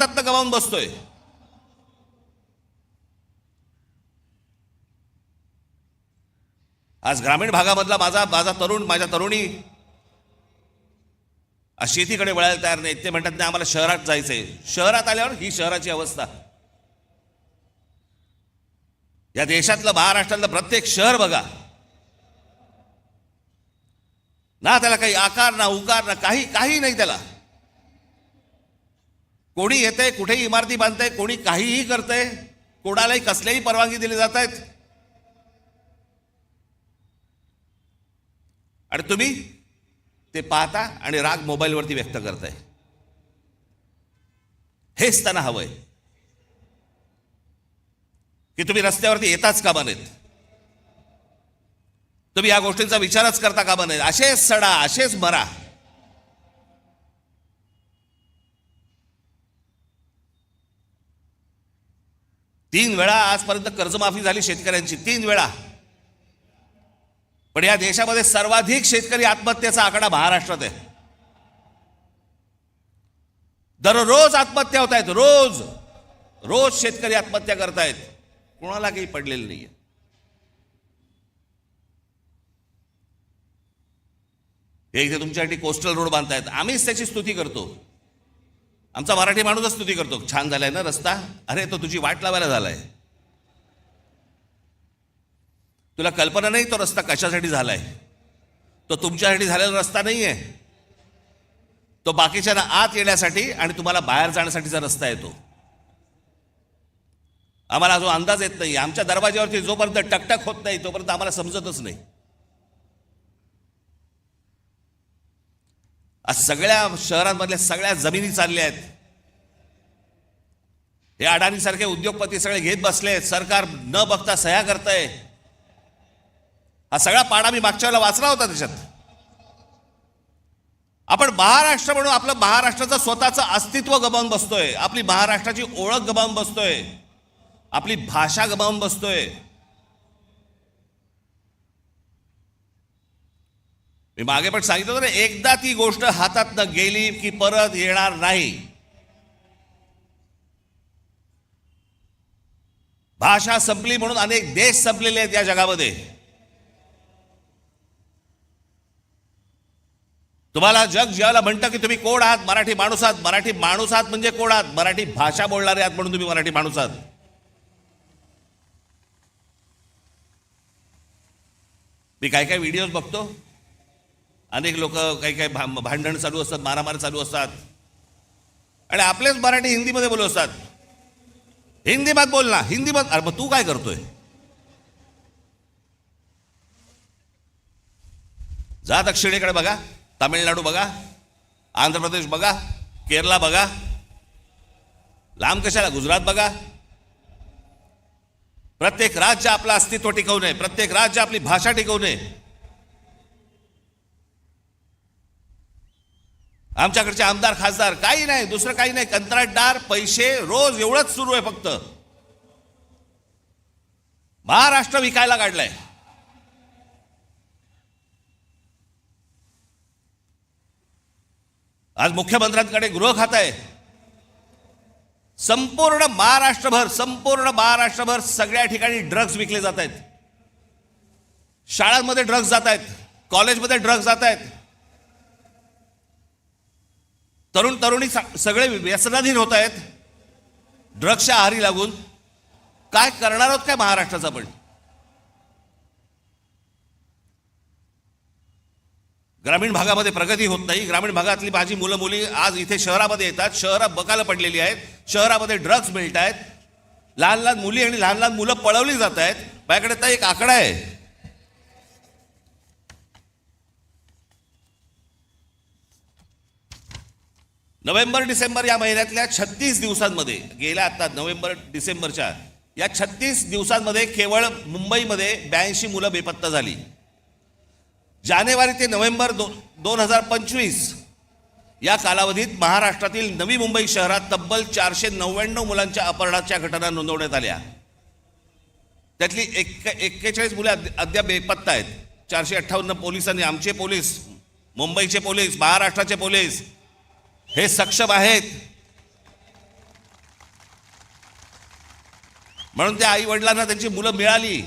रत्न गमावून बसतोय. आज ग्रामीण भागामधला माझ्या तरुणी शेतीकडे वळायला तयार नाहीत. ते म्हणतात नाही आम्हाला शहरात जायचंय. शहरात आल्यावर ही शहराची अवस्था. या देशातलं महाराष्ट्रातलं प्रत्येक शहर बघा ना, त्याला काही आकार ना उकार ना काही नाही. त्याला कोणी येतंय, कुठेही इमारती बांधतंय, कोणी काहीही करतंय, कोणालाही कसल्याही परवानगी दिली जात आहेत. आणि तुम्ही ते पाहता आणि राग मोबाईलवरती व्यक्त करताय. हेच त्यांना हवंय की तुम्ही रस्त्यावरती येताच कामा नयेत, तुम्ही या गोष्टींचा विचारच करता कामा नयेत. असेच सडा, असेच मरा. तीन वेळा आजपर्यंत कर्जमाफी झाली शेतकऱ्यांची, 3 वेळा. पण या देशामध्ये सर्वाधिक शेतकरी आत्महत्येचा आकडा महाराष्ट्रात आहे. दररोज आत्महत्या होत आहेत. रोज शेतकरी आत्महत्या करतायत. कोणाला काही पडलेलं नाहीये. हे इथे तुमच्यासाठी कोस्टल रोड बांधतायत. आम्हीच त्याची स्तुती करतो. आमचा मराठी माणूसच स्तुती करतो. छान झालाय ना रस्ता. अरे तो तुझी वाट लावायला झालाय. तुला कल्पना नाही तो रस्ता कशासाठी झालाय. तो तुमच्यासाठी झालेला रस्ता नाहीये. तो बाकीच्यांना आत येण्यासाठी आणि तुम्हाला बाहेर जाण्यासाठीचा रस्ता आहे. तो आम्हाला जो अंदाज येत नाही. आमच्या दरवाज्यावरती जोपर्यंत टकटक होत नाही तोपर्यंत आम्हाला समजतच नाही. आज सगळ्या शहरांमधल्या सगळ्या जमिनी चालल्या आहेत. हे अडाणी सारखे उद्योगपती सगळे घेत बसलेत. सरकार न बघता सह्या करतंय. हा सगळा पाडा मी मागच्या वेळेला वाचला होता. त्याच्यात आपण महाराष्ट्र म्हणून आपलं महाराष्ट्राचं स्वतःचं अस्तित्व गमावून बसतोय. आपली महाराष्ट्राची ओळख गमावून बसतोय. आपली भाषा गमावून बसतोय. मी मागे पण सांगितलं होतं ना, एकदा ती गोष्ट हातातनं गेली की परत येणार नाही. भाषा संपली म्हणून अनेक देश संपलेले आहेत या जगामध्ये. तुम्हाला जग ज्याला म्हणतं की तुम्ही कोण आहात, मराठी माणूस आहात. मराठी माणूस आहात म्हणजे कोण आहात? मराठी भाषा बोलणारे आहात म्हणून तुम्ही मराठी माणूस आहात. मी काय व्हिडिओज बघतो. अनेक लोक काही भांडण चालू असतात, मारामारी चालू असतात आणि आपलेच मराठी हिंदीमध्ये बोलत असतात. हिंदी मत बोल ना, हिंदी मत. अरे मग तू काय करतोय? जा दक्षिणेकडे बघा, तामिळनाडू बघा, आंध्र प्रदेश बघा, केरला बघा, लांब कशाला गुजरात बघा. प्रत्येक राज्य आपलं अस्तित्व टिकवून आहे. प्रत्येक राज्य आपली भाषा टिकवून आहे. आमच्याकडचे आमदार खासदार काही नाही, दुसरं काही नाही. कंत्राटदार, पैसे, रोज एवढंच सुरू आहे फक्त. महाराष्ट्र विकायला काढलाय. आज मुख्यमंत्र्यांकडे गृह खातं आहे. संपूर्ण महाराष्ट्रभर सगळ्या ठिकाणी ड्रग्ज विकले जात आहेत. शाळांमध्ये ड्रग्ज जात आहेत, कॉलेजमध्ये ड्रग्ज जात आहेत. तरुणी सगळे व्यसनाधीन होत आहेत ड्रग्सच्या आहारी लागून. काय करणार आहोत काय महाराष्ट्राचा? पण ग्रामीण भागामध्ये प्रगती होत नाही. ग्रामीण भागातली माझी मुलं मुली आज इथे शहरामध्ये येतात. शहरात बकाला पडलेली आहेत. शहरामध्ये ड्रग्ज मिळत आहेत. लहान मुली आणि लहान मुलं पळवली जात आहेत. माझ्याकडे तर एक आकडा आहे. नोव्हेंबर डिसेंबर या महिन्यातल्या 36 दिवसांमध्ये, गेल्या आता नोव्हेंबर डिसेंबरच्या या 36 दिवसांमध्ये केवळ मुंबईमध्ये 82 मुलं बेपत्ता झाली. जानेवारी ते नोव्हेंबर 2025 या कालावधीत महाराष्ट्रातील नवी मुंबई शहरात तब्बल 499 मुलांच्या अपहरणाच्या घटना नोंदवण्यात आल्या. त्यातली 41 मुले अद्याप बेपत्ता आहेत. 458 पोलिसांनी, आमचे पोलीस, मुंबईचे पोलीस, महाराष्ट्राचे पोलीस हे सक्षम आहेत. म्हणून त्या आई वडिलांना त्यांची मुलं मिळाली